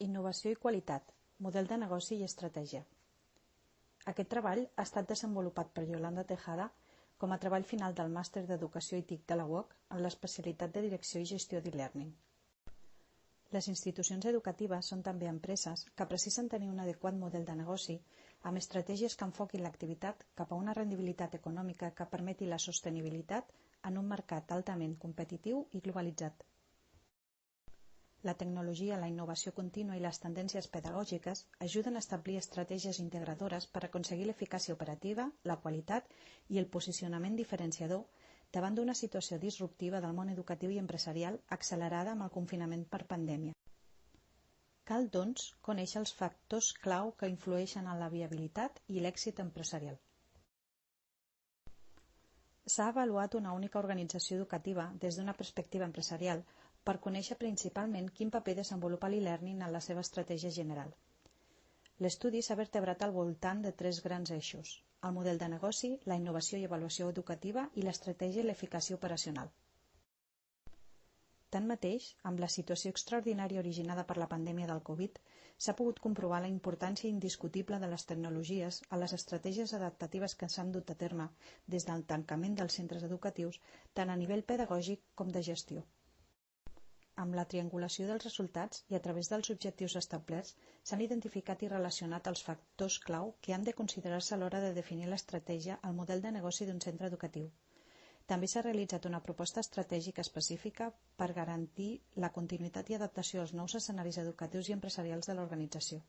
Innovació i qualitat, model de negoci i estratègia. Aquest treball ha estat desenvolupat per Yolanda Tejada com a treball final del Màster d'Educació i TIC de la UOC en l'especialitat de Direcció i Gestió d'e-Learning. Les institucions educatives són també empreses que precisen tenir un adequat model de negoci amb estratègies que enfoquin l'activitat cap a una rendibilitat econòmica que permeti la sostenibilitat en un mercat altament competitiu i globalitzat. La tecnologia, la innovació contínua i les tendències pedagògiques ajuden a establir estratègies integradores per aconseguir l'eficàcia operativa, la qualitat i el posicionament diferenciador davant d'una situació disruptiva del món educatiu i empresarial accelerada amb el confinament per pandèmia. Cal, doncs, conèixer els factors clau que influeixen en la viabilitat i l'èxit empresarial. S'ha avaluat una única organització educativa des d'una perspectiva empresarial per conèixer principalment quin paper desenvolupa l'e-learning en la seva estratègia general. L'estudi s'ha vertebrat al voltant de 3 grans eixos: el model de negoci, la innovació i avaluació educativa i l'estratègia i l'eficàcia operacional. Tanmateix, amb la situació extraordinària originada per la pandèmia del Covid, s'ha pogut comprovar la importància indiscutible de les tecnologies a les estratègies adaptatives que s'han dut a terme des del tancament dels centres educatius, tant a nivell pedagògic com de gestió. Amb la triangulació dels resultats i a través dels objectius establerts s'han identificat i relacionat els factors clau que han de considerar-se a l'hora de definir l'estratègia al model de negoci d'un centre educatiu. També s'ha realitzat una proposta estratègica específica per garantir la continuïtat i adaptació als nous escenaris educatius i empresarials de l'organització.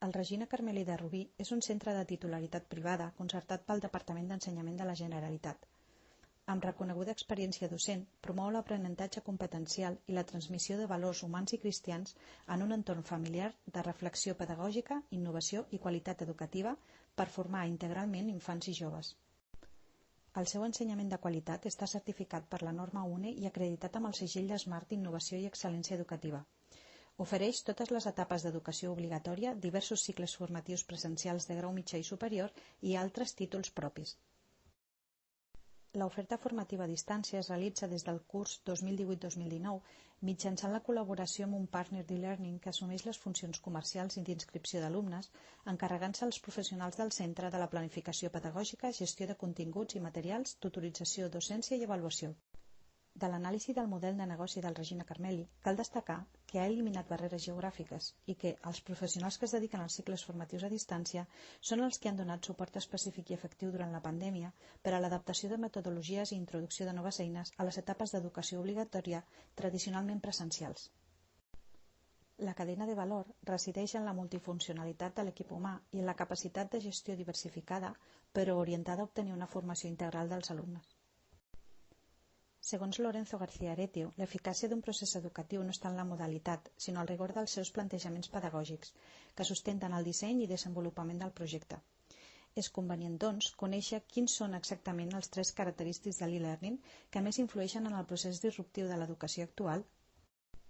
El Regina Carmeli de Rubí és un centre de titularitat privada concertat pel Departament d'Ensenyament de la Generalitat. Amb reconeguda experiència docent, promou l'aprenentatge competencial i la transmissió de valors humans i cristians en un entorn familiar de reflexió pedagògica, innovació i qualitat educativa per formar integralment infants i joves. El seu ensenyament de qualitat està certificat per la norma UNE i acreditat amb el segell d'Smart d'Innovació i Excel·lència Educativa. Ofereix totes les etapes d'educació obligatòria, diversos cicles formatius presencials de grau mitjà i superior i altres títols propis. L'oferta formativa a distància es realitza des del curs 2018-2019 mitjançant la col·laboració amb un partner d'e-learning que assumeix les funcions comercials i d'inscripció d'alumnes, encarregant-se als professionals del centre de la planificació pedagògica, gestió de continguts i materials, tutorització, docència i avaluació. De l'anàlisi del model de negoci del Regina Carmeli, cal destacar que ha eliminat barreres geogràfiques i que els professionals que es dediquen als cicles formatius a distància són els que han donat suport específic i efectiu durant la pandèmia per a l'adaptació de metodologies i introducció de noves eines a les etapes d'educació obligatòria tradicionalment presencials. La cadena de valor resideix en la multifuncionalitat de l'equip humà i en la capacitat de gestió diversificada, però orientada a obtenir una formació integral dels alumnes. Segons Lorenzo García Aretio, l'eficàcia d'un procés educatiu no està en la modalitat, sinó al rigor dels seus plantejaments pedagògics, que sustenten el disseny i desenvolupament del projecte. És convenient, doncs, conèixer quins són exactament els 3 característics de l'e-learning que més influeixen en el procés disruptiu de l'educació actual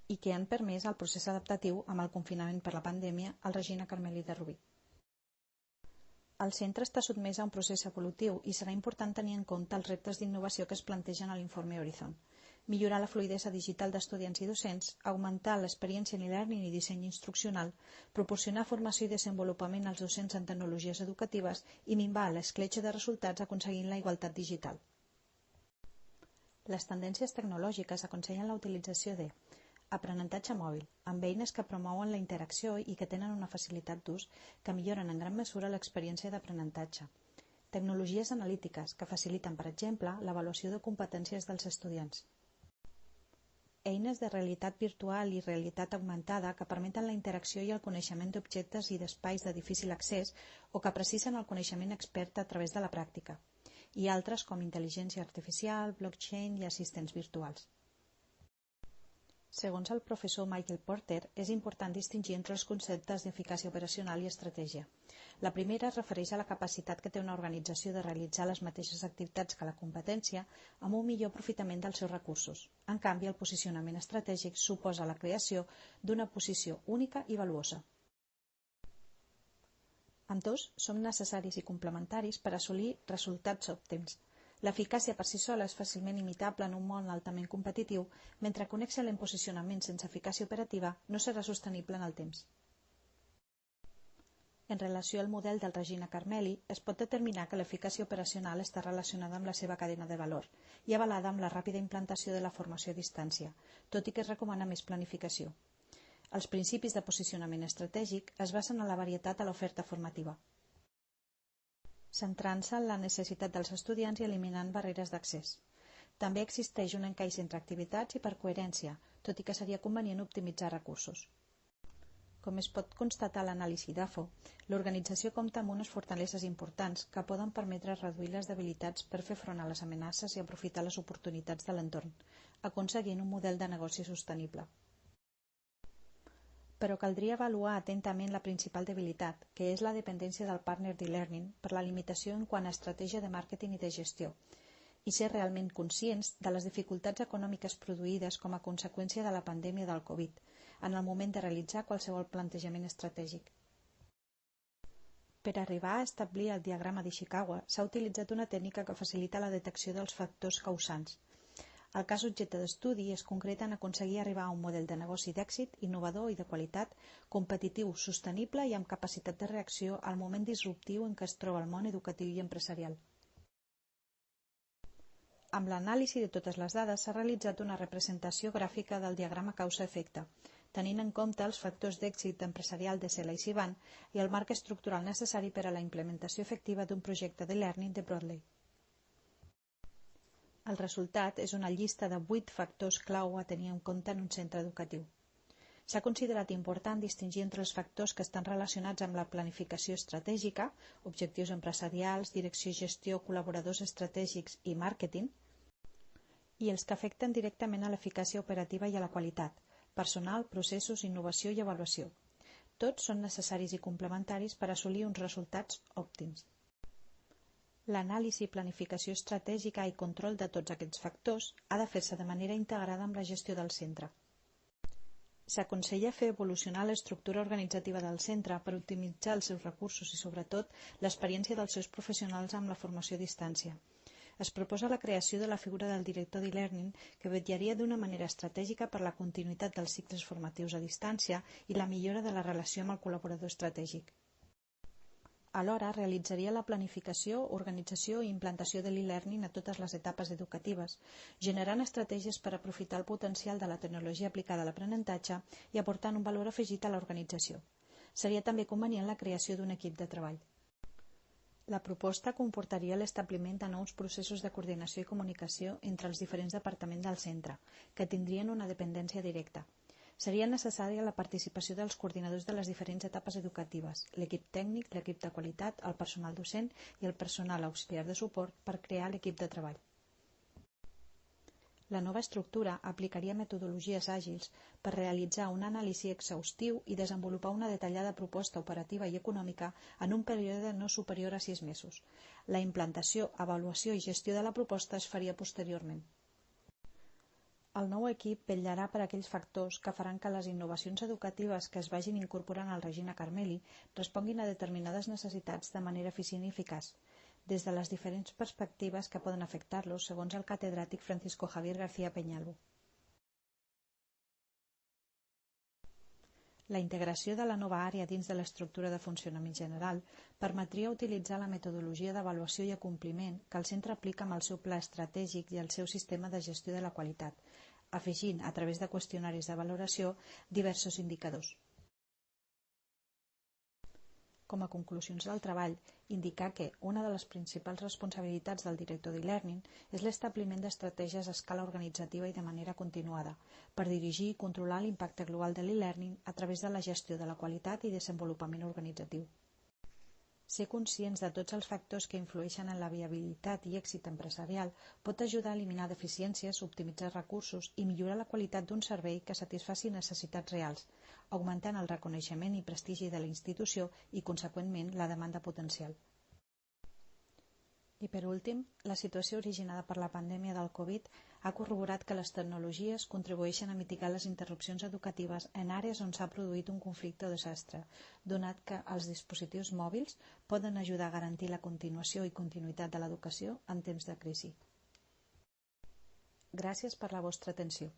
i que han permès el procés adaptatiu amb el confinament per la pandèmia al Regina Carmeli de Rubí. El centre està sotmès a un procés evolutiu i serà important tenir en compte els reptes d'innovació que es plantegen a l'informe Horizon. Millorar la fluïdesa digital d'estudiants i docents, augmentar l'experiència en e-learning i disseny instruccional, proporcionar formació i desenvolupament als docents en tecnologies educatives i minvar l'escletxa de resultats aconseguint la igualtat digital. Les tendències tecnològiques aconsellen la utilització de aprenentatge mòbil, amb eines que promouen la interacció i que tenen una facilitat d'ús que milloren en gran mesura l'experiència d'aprenentatge. Tecnologies analítiques que faciliten, per exemple, l'avaluació de competències dels estudiants. Eines de realitat virtual i realitat augmentada que permeten la interacció i el coneixement d'objectes i d'espais de difícil accés o que precisen el coneixement expert a través de la pràctica, i altres com intel·ligència artificial, blockchain i assistents virtuals. Segons el professor Michael Porter, és important distingir entre els conceptes d'eficàcia operacional i estratègia. La primera es refereix a la capacitat que té una organització de realitzar les mateixes activitats que la competència amb un millor aprofitament dels seus recursos. En canvi, el posicionament estratègic suposa la creació d'una posició única i valuosa. Ambdós són necessaris i complementaris per assolir resultats òptims. L'eficàcia per si sola és fàcilment imitable en un món altament competitiu, mentre que un excel·lent posicionament sense eficàcia operativa no serà sostenible en el temps. En relació al model del Regina Carmeli, es pot determinar que l'eficàcia operacional està relacionada amb la seva cadena de valor i avalada amb la ràpida implantació de la formació a distància, tot i que es recomana més planificació. Els principis de posicionament estratègic es basen en la varietat a l'oferta formativa, centrant-se en la necessitat dels estudiants i eliminant barreres d'accés. També existeix un encaix entre activitats i per coherència, tot i que seria convenient optimitzar recursos. Com es pot constatar a l'anàlisi d'AFO, l'organització compta amb unes fortaleses importants que poden permetre reduir les debilitats per fer front a les amenaces i aprofitar les oportunitats de l'entorn, aconseguint un model de negoci sostenible. Però caldria avaluar atentament la principal debilitat, que és la dependència del partner d'e-learning per la limitació en quant a estratègia de màrqueting i de gestió, i ser realment conscients de les dificultats econòmiques produïdes com a conseqüència de la pandèmia del Covid, en el moment de realitzar qualsevol plantejament estratègic. Per arribar a establir el diagrama d'Ishikawa s'ha utilitzat una tècnica que facilita la detecció dels factors causants. El cas objecte d'estudi es concreta en aconseguir arribar a un model de negoci d'èxit, innovador i de qualitat, competitiu, sostenible i amb capacitat de reacció al moment disruptiu en què es troba el món educatiu i empresarial. Amb l'anàlisi de totes les dades s'ha realitzat una representació gràfica del diagrama causa-efecte, tenint en compte els factors d'èxit empresarial de Sela i Sivan i el marc estructural necessari per a la implementació efectiva d'un projecte de learning de Broadley. El resultat és una llista de 8 factors clau a tenir en compte en un centre educatiu. S'ha considerat important distingir entre els factors que estan relacionats amb la planificació estratègica, objectius empresarials, direcció i gestió, col·laboradors estratègics i màrqueting, i els que afecten directament a l'eficàcia operativa i a la qualitat, personal, processos, innovació i avaluació. Tots són necessaris i complementaris per assolir uns resultats òptims. L'anàlisi, planificació estratègica i control de tots aquests factors ha de fer-se de manera integrada amb la gestió del centre. S'aconsella fer evolucionar l'estructura organitzativa del centre per optimitzar els seus recursos i, sobretot, l'experiència dels seus professionals amb la formació a distància. Es proposa la creació de la figura del director d'e-learning que vetllaria d'una manera estratègica per la continuïtat dels cicles formatius a distància i la millora de la relació amb el col·laborador estratègic. Alhora, realitzaria la planificació, organització i implantació de l'e-learning a totes les etapes educatives, generant estratègies per aprofitar el potencial de la tecnologia aplicada a l'aprenentatge i aportant un valor afegit a l'organització. Seria també convenient la creació d'un equip de treball. La proposta comportaria l'establiment de nous processos de coordinació i comunicació entre els diferents departaments del centre, que tindrien una dependència directa. Seria necessària la participació dels coordinadors de les diferents etapes educatives, l'equip tècnic, l'equip de qualitat, el personal docent i el personal auxiliar de suport per crear l'equip de treball. La nova estructura aplicaria metodologies àgils per realitzar un anàlisi exhaustiu i desenvolupar una detallada proposta operativa i econòmica en un període no superior a 6 mesos. La implantació, avaluació i gestió de la proposta es faria posteriorment. El nou equip vetllarà per aquells factors que faran que les innovacions educatives que es vagin incorporant al Regina Carmeli responguin a determinades necessitats de manera eficient i eficaç, des de les diferents perspectives que poden afectar-los, segons el catedràtic Francisco Javier García Peñalvo. La integració de la nova àrea dins de l'estructura de funcionament general permetria utilitzar la metodologia d'avaluació i acompliment que el centre aplica amb el seu pla estratègic i el seu sistema de gestió de la qualitat, afegint, a través de qüestionaris de valoració, diversos indicadors. Com a conclusions del treball, indicar que una de les principals responsabilitats del director d'e-learning és l'establiment d'estratègies a escala organitzativa i de manera continuada, per dirigir i controlar l'impacte global de l'e-learning a través de la gestió de la qualitat i desenvolupament organitzatiu. Ser conscients de tots els factors que influeixen en la viabilitat i èxit empresarial pot ajudar a eliminar deficiències, optimitzar recursos i millorar la qualitat d'un servei que satisfaci necessitats reals, augmentant el reconeixement i prestigi de la institució i, conseqüentment, la demanda potencial. I per últim, la situació originada per la pandèmia del Covid ha corroborat que les tecnologies contribueixen a mitigar les interrupcions educatives en àrees on s'ha produït un conflicte o desastre, donat que els dispositius mòbils poden ajudar a garantir la continuació i continuïtat de l'educació en temps de crisi. Gràcies per la vostra atenció.